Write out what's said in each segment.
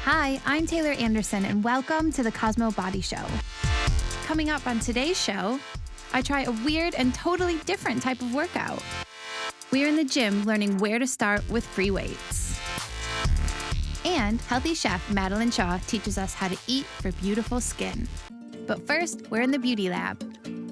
Hi, I'm Taylor Anderson, and welcome to the Cosmo Body Show. Coming up on today's show, I try a weird and totally different type of workout. We're in the gym learning where to start with free weights. And healthy chef Madeline Shaw teaches us how to eat for beautiful skin. But first, we're in the beauty lab.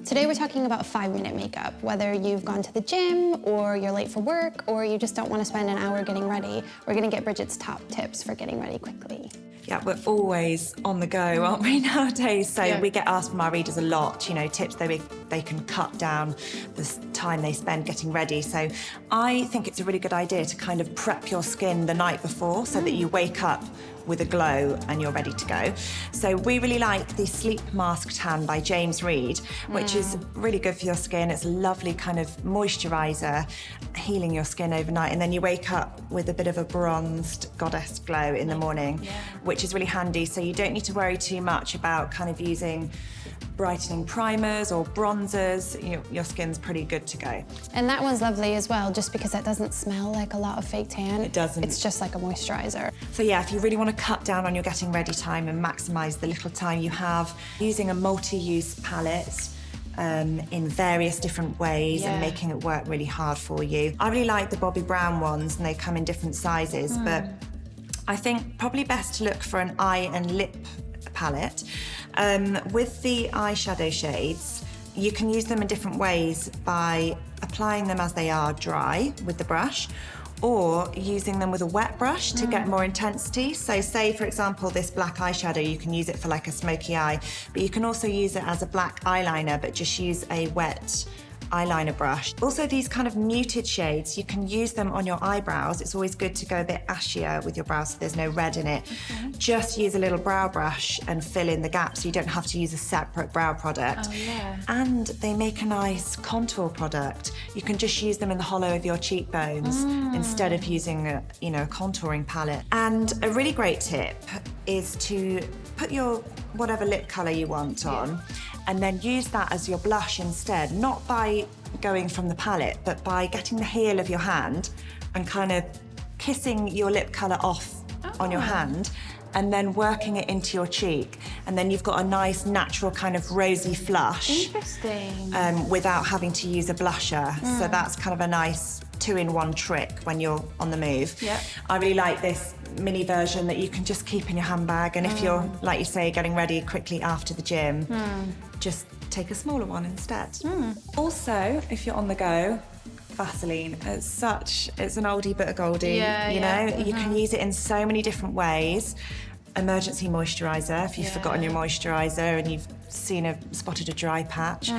Today we're talking about 5-minute makeup. Whether you've gone to the gym, or you're late for work, or you just don't want to spend an hour getting ready, we're gonna get Bridget's top tips for getting ready quickly. Yeah, we're always on the go, aren't we, nowadays? So we get asked from our readers a lot, tips they can cut down the time they spend getting ready. So I think it's a really good idea to kind of prep your skin the night before so that you wake up with a glow and you're ready to go. So we really like the Sleep Mask Tan by James Reed, which is really good for your skin. It's a lovely kind of moisturiser, healing your skin overnight. And then you wake up with a bit of a bronzed goddess glow in the morning, which is really handy. So you don't need to worry too much about kind of using brightening primers or bronzers. Your skin's pretty good to go. And that one's lovely as well, just because it doesn't smell like a lot of fake tan. It doesn't. It's just like a moisturiser. So yeah, if you really want to cut down on your getting ready time and maximise the little time you have, using a multi-use palette in various different ways and making it work really hard for you. I really like the Bobbi Brown ones, and they come in different sizes, but I think probably best to look for an eye and lip palette. With the eyeshadow shades, you can use them in different ways by applying them as they are dry with the brush, or using them with a wet brush to get more intensity. So say, for example, this black eyeshadow, you can use it for like a smoky eye, but you can also use it as a black eyeliner, but just use a wet eyeliner brush. Also, these kind of muted shades, you can use them on your eyebrows. It's always good to go a bit ashier with your brows so there's no red in it. Just use a little brow brush and fill in the gaps so you don't have to use a separate brow product. And they make a nice contour product. You can just use them in the hollow of your cheekbones instead of using a contouring palette. And a really great tip is to put your whatever lip colour you want on, and then use that as your blush instead, not by going from the palette, but by getting the heel of your hand and kind of kissing your lip colour off on your hand, and then working it into your cheek. And then you've got a nice, natural kind of rosy flush. Interesting. Without having to use a blusher. So that's kind of a nice 2-in-1 trick when you're on the move. I really like this mini version that you can just keep in your handbag, and if you're, like you say, getting ready quickly after the gym, just take a smaller one instead. Also, if you're on the go, Vaseline, it's an oldie but a goldie, you can use it in so many different ways. Emergency moisturiser, if you've forgotten your moisturiser and you've spotted a dry patch.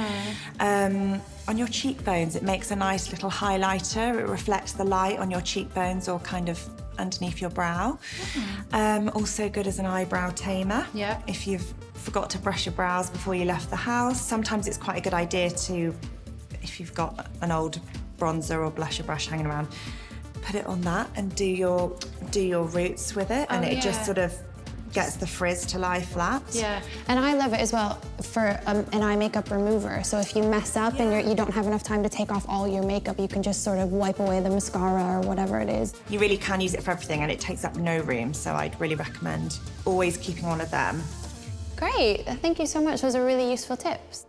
On your cheekbones, it makes a nice little highlighter. It reflects the light on your cheekbones or kind of underneath your brow. Also good as an eyebrow tamer. If you've forgot to brush your brows before you left the house, sometimes it's quite a good idea to, if you've got an old bronzer or blusher brush hanging around, put it on that and do your roots with it, and it just sort of gets the frizz to lie flat. And I love it as well for an eye makeup remover. So if you mess up and you don't have enough time to take off all your makeup, you can just sort of wipe away the mascara or whatever it is. You really can use it for everything, and it takes up no room, so I'd really recommend always keeping one of them. Great, thank you so much. Those are really useful tips.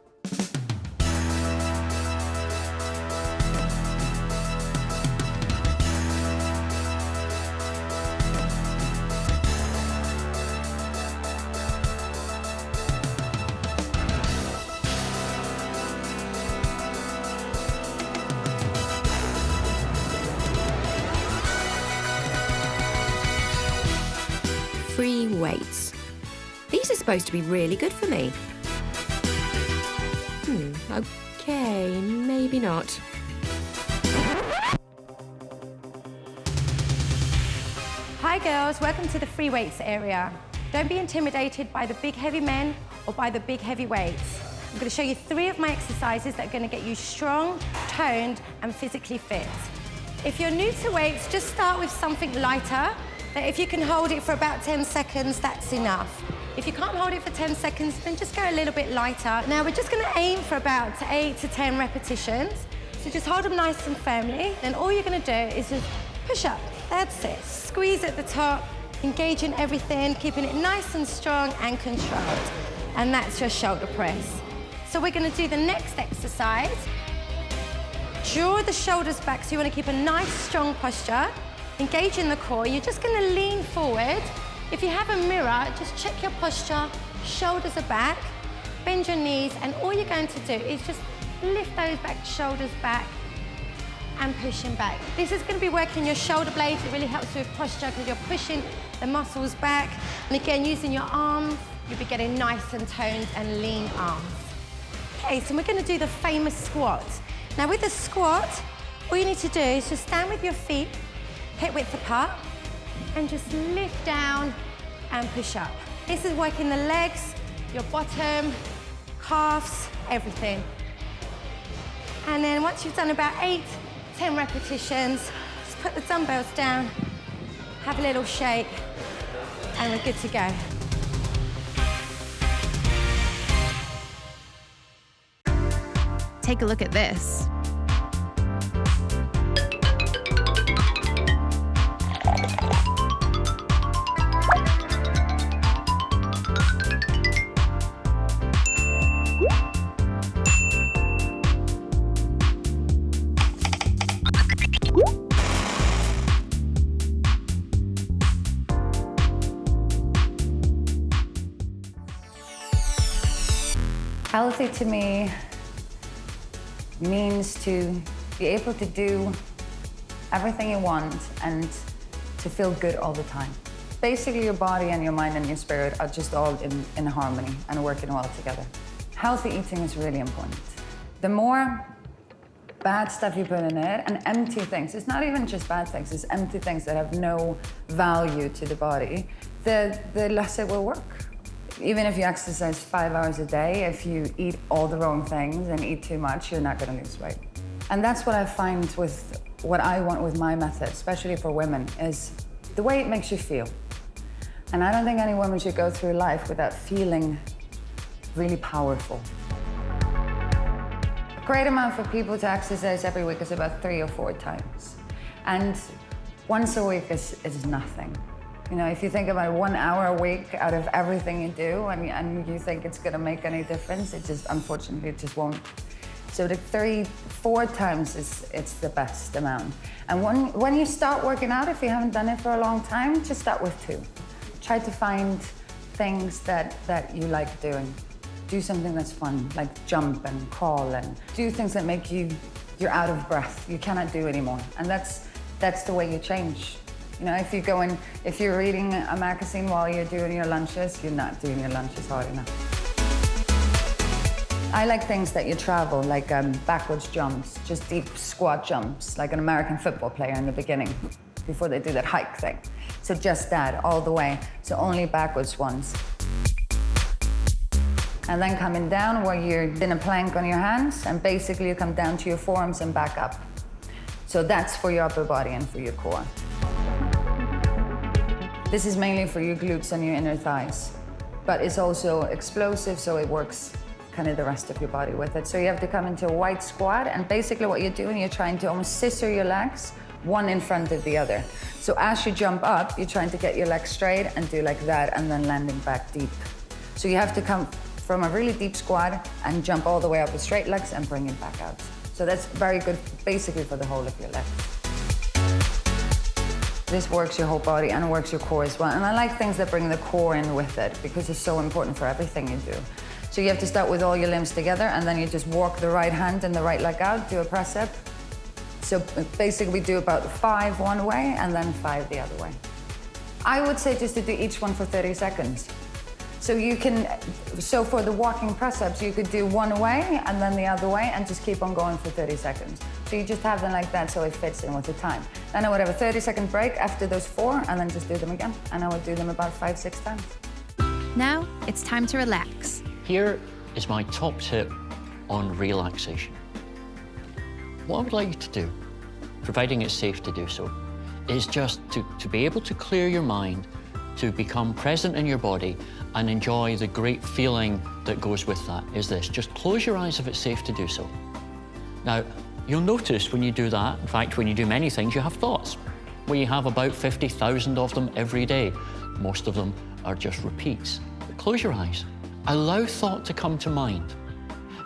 Free weights. These are supposed to be really good for me. Okay, maybe not. Hi girls, welcome to the free weights area. Don't be intimidated by the big heavy men or by the big heavy weights. I'm going to show you 3 of my exercises that are going to get you strong, toned and physically fit. If you're new to weights, just start with something lighter. If you can hold it for about 10 seconds, that's enough. If you can't hold it for 10 seconds, then just go a little bit lighter. Now we're just going to aim for about 8 to 10 repetitions. So just hold them nice and firmly. Then all you're going to do is just push up. That's it. Squeeze at the top, engaging everything, keeping it nice and strong and controlled. And that's your shoulder press. So we're gonna do the next exercise. Draw the shoulders back, so you wanna keep a nice, strong posture. Engage in the core. You're just gonna lean forward. If you have a mirror, just check your posture. Shoulders are back. Bend your knees, and all you're going to do is just lift those back, shoulders back, and pushing back. This is gonna be working your shoulder blades. It really helps with posture because you're pushing the muscles back. And again, using your arms, you'll be getting nice and toned and lean arms. Okay, so we're gonna do the famous squat. Now with the squat, all you need to do is just stand with your feet hip width apart and just lift down and push up. This is working the legs, your bottom, calves, everything. And then once you've done about 8, 10 repetitions, just put the dumbbells down, have a little shake, and we're good to go. Take a look at this. Healthy to me means to be able to do everything you want and to feel good all the time. Basically, your body and your mind and your spirit are just all in harmony and working well together. Healthy eating is really important. The more bad stuff you put in it and empty things, it's not even just bad things, it's empty things that have no value to the body, the less it will work. Even if you exercise 5 hours a day, if you eat all the wrong things and eat too much, you're not gonna lose weight. And that's what I find with what I want with my method, especially for women, is the way it makes you feel. And I don't think any woman should go through life without feeling really powerful. A great amount for people to exercise every week is about 3 or 4 times. And once a week is nothing. You know, if you think about 1 hour a week out of everything you do and you think it's gonna make any difference, unfortunately, it just won't. So the 3, 4 times it's the best amount. And when you start working out, if you haven't done it for a long time, just start with 2. Try to find things that you like doing. Do something that's fun, like jump and crawl, and do things that make you're out of breath, you cannot do anymore. And that's the way you change. You know, if you're reading a magazine while you're doing your lunches, you're not doing your lunches hard enough. I like things that you travel, like backwards jumps, just deep squat jumps, like an American football player in the beginning, before they do that hike thing. So just that, all the way, so only backwards ones. And then coming down where you're in a plank on your hands, and basically you come down to your forearms and back up. So that's for your upper body and for your core. This is mainly for your glutes and your inner thighs, but it's also explosive, so it works kind of the rest of your body with it. So you have to come into a wide squat, and basically what you're doing, you're trying to almost scissor your legs, one in front of the other. So as you jump up, you're trying to get your legs straight and do like that, and then landing back deep. So you have to come from a really deep squat and jump all the way up with straight legs and bring it back out. So that's very good, basically for the whole of your leg. This works your whole body and works your core as well. And I like things that bring the core in with it because it's so important for everything you do. So you have to start with all your limbs together, and then you just walk the right hand and the right leg out, do a press up. So basically we do about 5 one way and then 5 the other way. I would say just to do each one for 30 seconds. So for the walking press-ups, you could do one way and then the other way and just keep on going for 30 seconds. So you just have them like that so it fits in with the time. Then I would have a 30-second break after those 4 and then just do them again. And I would do them about 5, 6 times. Now it's time to relax. Here is my top tip on relaxation. What I would like you to do, providing it's safe to do so, is just to be able to clear your mind, to become present in your body and enjoy the great feeling that goes with that, is this. Just close your eyes if it's safe to do so. Now, you'll notice when you do that, in fact, when you do many things, you have thoughts. We have about 50,000 of them every day. Most of them are just repeats. But close your eyes. Allow thought to come to mind.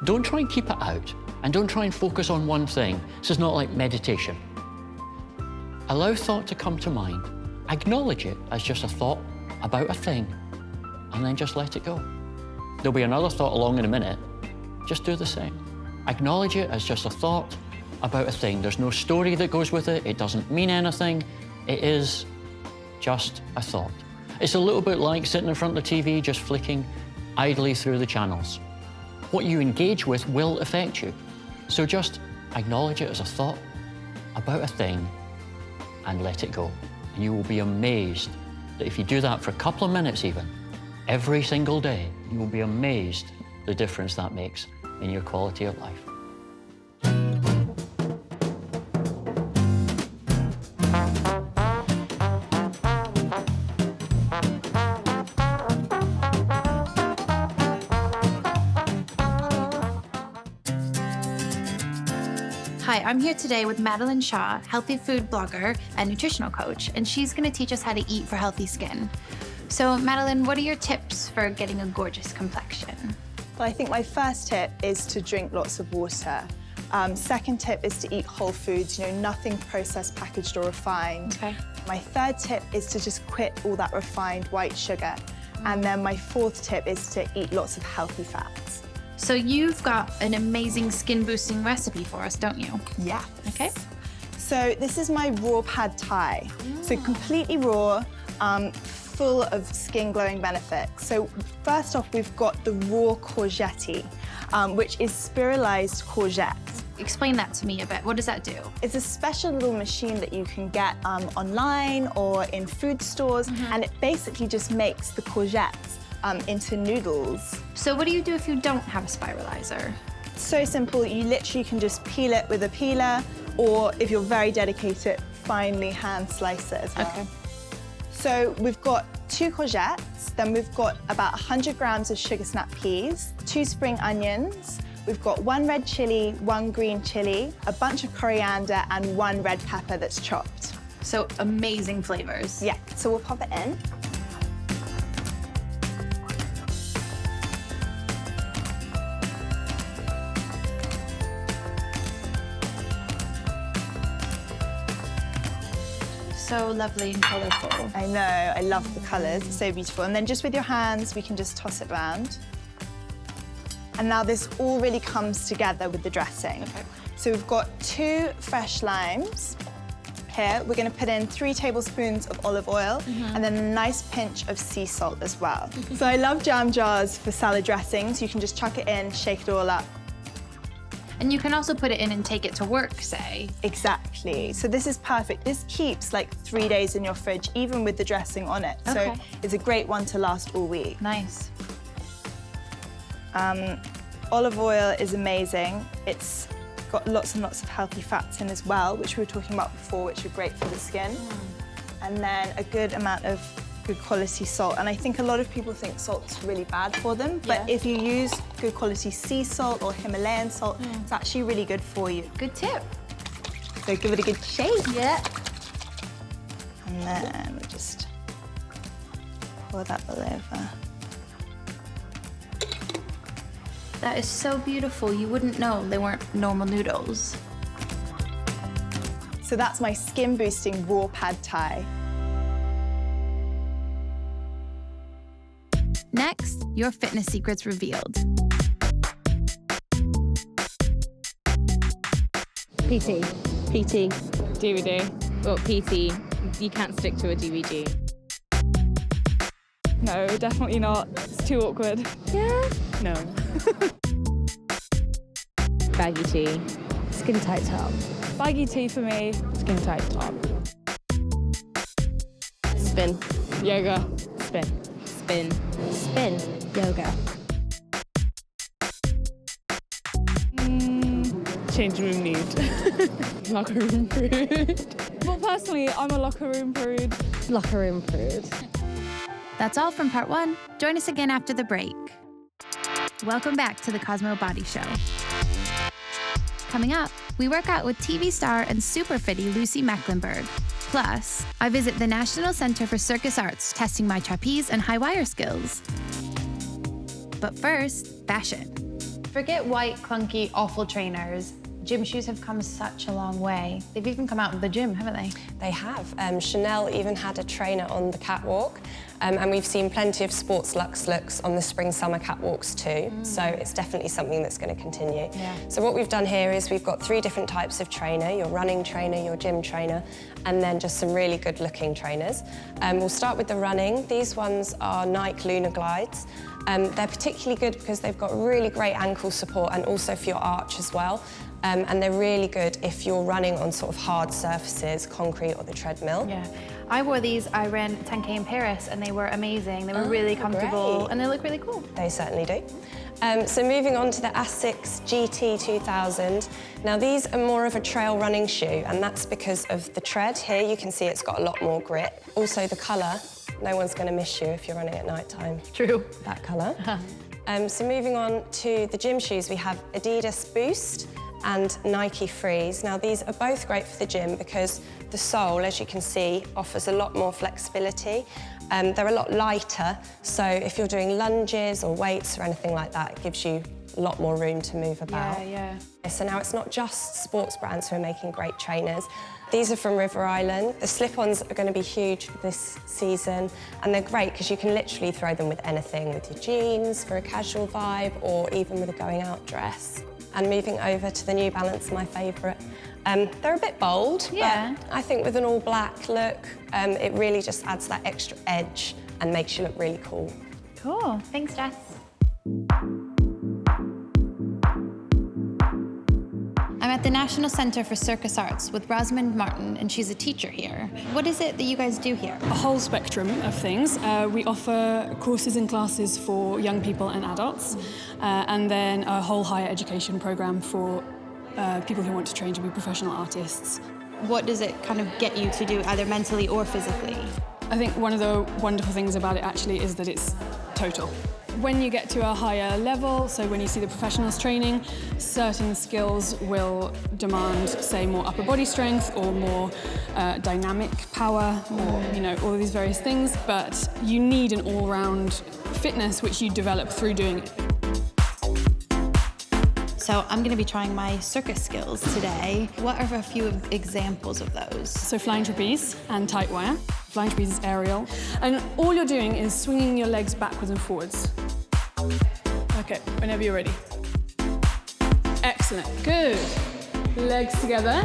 Don't try and keep it out, and don't try and focus on one thing. This is not like meditation. Allow thought to come to mind. Acknowledge it as just a thought about a thing, and then just let it go. There'll be another thought along in a minute. Just do the same. Acknowledge it as just a thought about a thing. There's no story that goes with it. It doesn't mean anything. It is just a thought. It's a little bit like sitting in front of the TV, just flicking idly through the channels. What you engage with will affect you. So just acknowledge it as a thought about a thing and let it go. And you will be amazed that if you do that for a couple of minutes even, every single day, you will be amazed the difference that makes in your quality of life. Hi, I'm here today with Madeline Shaw, healthy food blogger and nutritional coach, and she's going to teach us how to eat for healthy skin. So, Madeline, what are your tips for getting a gorgeous complexion? Well, I think my first tip is to drink lots of water. Second tip is to eat whole foods, nothing processed, packaged or refined. Okay. My third tip is to just quit all that refined white sugar. And then my fourth tip is to eat lots of healthy fats. So you've got an amazing skin boosting recipe for us, don't you? Yeah. Okay. So this is my raw pad thai. So completely raw, full of skin glowing benefits. So first off, we've got the raw courgette, which is spiralized courgette. Explain that to me a bit. What does that do? It's a special little machine that you can get online or in food stores, and it basically just makes the courgettes into noodles. So what do you do if you don't have a spiralizer? So simple, you literally can just peel it with a peeler, or if you're very dedicated, finely hand slice it as well. Okay. So we've got 2 courgettes, then we've got about 100 grams of sugar snap peas, 2 spring onions, we've got 1 red chili, 1 green chili, a bunch of coriander, and 1 red pepper that's chopped. So amazing flavors. Yeah, so we'll pop it in. So lovely and colourful. I know, I love the colours, it's so beautiful. And then just with your hands, we can just toss it around. And now this all really comes together with the dressing. Okay. So we've got 2 fresh limes. Here, we're gonna put in 3 tablespoons of olive oil and then a nice pinch of sea salt as well. So I love jam jars for salad dressings. You can just chuck it in, shake it all up. And you can also put it in and take it to work, say. Exactly. So this is perfect. This keeps like 3 days in your fridge, even with the dressing on it. Okay. So it's a great one to last all week. Nice. Olive oil is amazing. It's got lots and lots of healthy fats in as well, which we were talking about before, which are great for the skin. And then a good amount of good quality salt. And I think a lot of people think salt's really bad for them, but if you use good quality sea salt or Himalayan salt, it's actually really good for you. Good tip. So give it a good shake. Yeah. And then we'll just pour that all over. That is so beautiful. You wouldn't know they weren't normal noodles. So that's my skin boosting raw pad thai. Next, your fitness secrets revealed. PT. PT. DVD. Well, PT. You can't stick to a DVG. No, definitely not. It's too awkward. Yeah. No. Baggy tee. Skin tight top. Baggy tee for me. Skin tight top. Spin. Yoga. Spin. Spin. Spin. Yoga. Change room nude. Locker room prude. Well, personally, I'm a locker room prude. Locker room prude. That's all from part 1. Join us again after the break. Welcome back to the Cosmo Body Show. Coming up, we work out with TV star and super fitty Lucy Mecklenburg. Plus, I visit the National Centre for Circus Arts, testing my trapeze and high wire skills. But first, fashion. Forget white, clunky, awful trainers. Gym shoes have come such a long way. They've even come out of the gym, haven't they? They have. Chanel even had a trainer on the catwalk, and we've seen plenty of sports luxe looks on the spring-summer catwalks too, so it's definitely something that's going to continue. Yeah. So what we've done here is we've got 3 different types of trainer, your running trainer, your gym trainer, and then just some really good-looking trainers. We'll start with the running. These ones are Nike Lunar Glides. They're particularly good because they've got really great ankle support and also for your arch as well. And they're really good if you're running on sort of hard surfaces, concrete or the treadmill. Yeah. I wore these, I ran 10K in Paris and they were amazing. They were really comfortable great. and they look really cool. They certainly do. So moving on to the Asics GT 2000. Now these are more of a trail running shoe and that's because of the tread. Here you can see it's got a lot more grip. Also the colour, no one's going to miss you if you're running at night time. True. That colour. So moving on to the gym shoes, we have Adidas Boost and Nike Freeze. Now these are both great for the gym because the sole, as you can see, offers a lot more flexibility. They're a lot lighter, so if you're doing lunges or weights or anything like that, it gives you a lot more room to move about. Yeah. So now it's not just sports brands who are making great trainers. These are from River Island. The slip-ons are going to be huge this season, and they're great because you can literally throw them with anything, with your jeans for a casual vibe, or even with a going-out dress. And moving over to the New Balance, my favourite. They're a bit bold, but I think with an all-black look, it really just adds that extra edge and makes you look really cool. Cool. Thanks, Jess. I'm at the National Centre for Circus Arts with Rosamund Martin, and she's a teacher here. What is it that you guys do here? A whole spectrum of things. We offer courses and classes for young people and adults, and then a whole higher education programme for people who want to train to be professional artists. What does it kind of get you to do, either mentally or physically? I think one of the wonderful things about it actually is that it's total. When you get to a higher level, so when you see the professionals training, certain skills will demand, say, more upper body strength or more dynamic power or, all of these various things, but you need an all-round fitness which you develop through doing it. So I'm going to be trying my circus skills today. What are a few examples of those? So flying trapeze and tight wire. Flying trapeze is aerial. And all you're doing is swinging your legs backwards and forwards. Okay, whenever you're ready. Excellent, good. Legs together.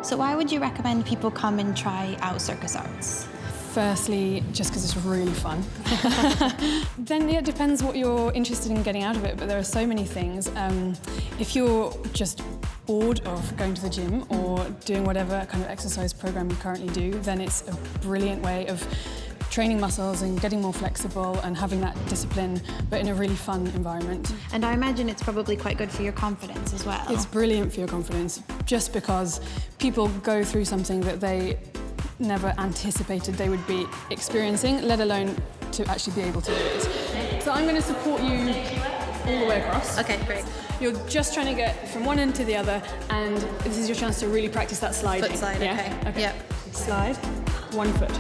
So why would you recommend people come and try out circus arts? Firstly, just because it's really fun. Then it depends what you're interested in getting out of it, but there are so many things. If you're just bored of going to the gym or doing whatever kind of exercise program you currently do, then it's a brilliant way of training muscles and getting more flexible and having that discipline, but in a really fun environment. And I imagine it's probably quite good for your confidence as well. It's brilliant for your confidence, just because people go through something that they never anticipated they would be experiencing, let alone to actually be able to do it. So I'm going to support you all the way across. Okay, great. You're just trying to get from one end to the other, and this is your chance to really practice that sliding. Foot slide, yeah? okay. Yep. Slide, 1 foot.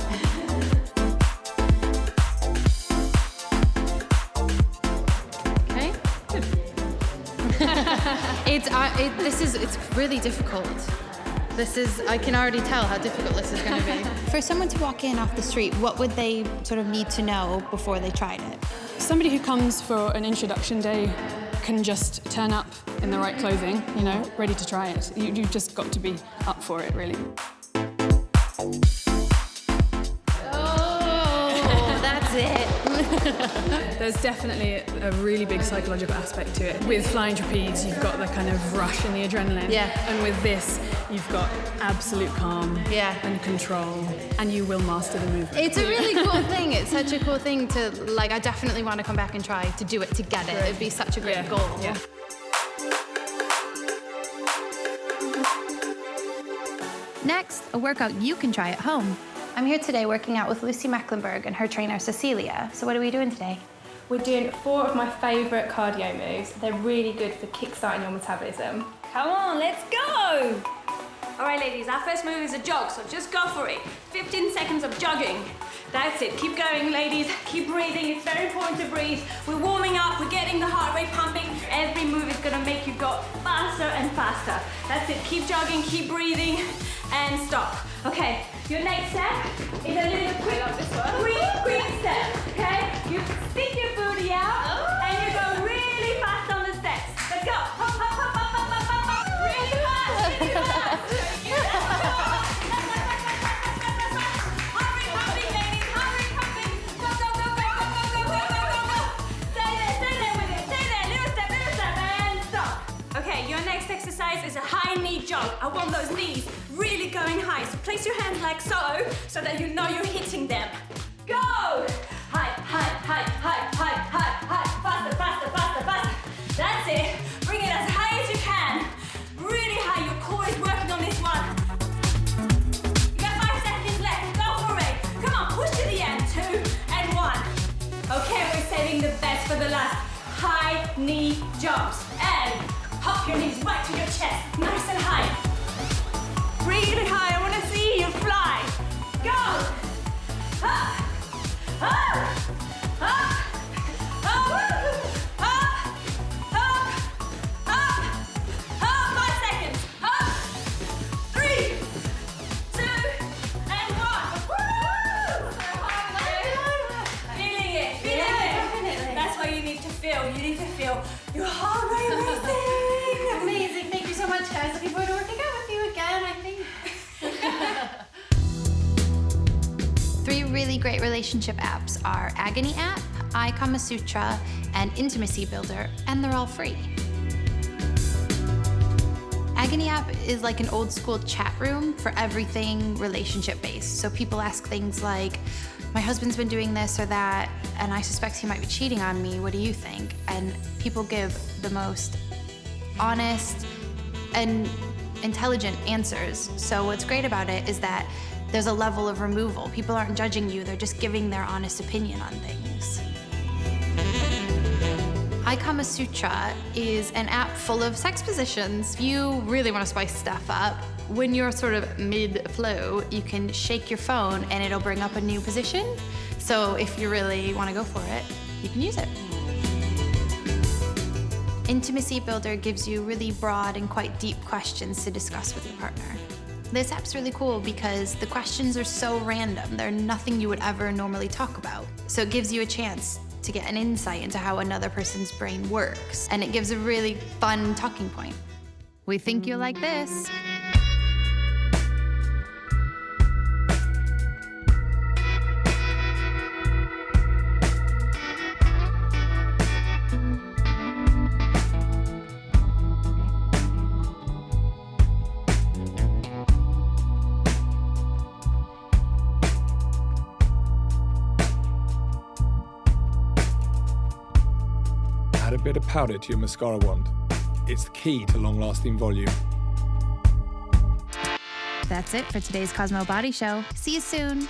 Okay, good. It's really difficult. I can already tell how difficult this is going to be. For someone to walk in off the street, what would they sort of need to know before they tried it? Somebody who comes for an introduction day can just turn up in the right clothing, ready to try it. You've just got to be up for it, really. Oh, that's it. There's definitely a really big psychological aspect to it. With flying trapeze, you've got the kind of rush and the adrenaline. Yeah. And with this, you've got absolute calm and control, and you will master the movement. It's a really cool thing. It's such a cool thing to, like, I definitely want to come back and try to do it, to get it. It'd be such a great goal. Yeah. Next, a workout you can try at home. I'm here today working out with Lucy Mecklenburg and her trainer Cecilia. So what are we doing today? We're doing 4 of my favourite cardio moves. They're really good for kickstarting your metabolism. Come on, let's go! All right, ladies, our first move is a jog, so just go for it. 15 seconds of jogging. That's it. Keep going, ladies. Keep breathing. It's very important to breathe. We're warming up. We're getting the heart rate pumping. Every move is going to make you go faster and faster. That's it. Keep jogging, keep breathing, and stop. Okay, your next step is a little quick step, okay? You stick your booty out, and you go really fast on the steps. Let's go. Hop, hop, hop, hop, hop, hop, hop, hop. Really fast, really fast. Hurry, pumping, ladies. Hurry, pumping. Go, go, go, go, go, go, go, go, go, go. Stay there with it. Stay there. Little step, and stop. Okay, your next exercise is a high knee jog. I want those knees really going high. So place your hands like so that you know you're hitting them. Go! High, high, high, high, high, high, high. Faster, faster, faster, faster. That's it. Bring it as high as you can. Really high. Your core is working on this one. You got 5 seconds left. Go for it. Come on, push to the end. 2 and 1. Okay, we're saving the best for the last. High knee jumps. And hop your knees right to your chest. Nice and high. Really high. I want to see you fly. Go. Up. Up. Up. Up. Up. Up. Up. 5 seconds. Up. 3, 2, and 1. Woo! Feeling it. Feeling it. That's what you need to feel. You need to feel your heart rate racing. Amazing. Thank you so much, guys. Looking forward to working out with you again, I think. 3 really great relationship apps are Agony app, Kama Sutra, and Intimacy Builder, and they're all free. Agony app is like an old school chat room for everything relationship based. So people ask things like, my husband's been doing this or that, and I suspect he might be cheating on me. What do you think? And people give the most honest and intelligent answers. So what's great about it is that there's a level of removal. People aren't judging you, they're just giving their honest opinion on things. Kama Sutra is an app full of sex positions. If you really want to spice stuff up, when you're sort of mid-flow, you can shake your phone and it'll bring up a new position. So if you really want to go for it, you can use it. Intimacy Builder gives you really broad and quite deep questions to discuss with your partner. This app's really cool because the questions are so random. They're nothing you would ever normally talk about. So it gives you a chance to get an insight into how another person's brain works. And it gives a really fun talking point. We think you'll like this. Add a bit of powder to your mascara wand. It's the key to long-lasting volume. That's it for today's Cosmo Body Show. See you soon.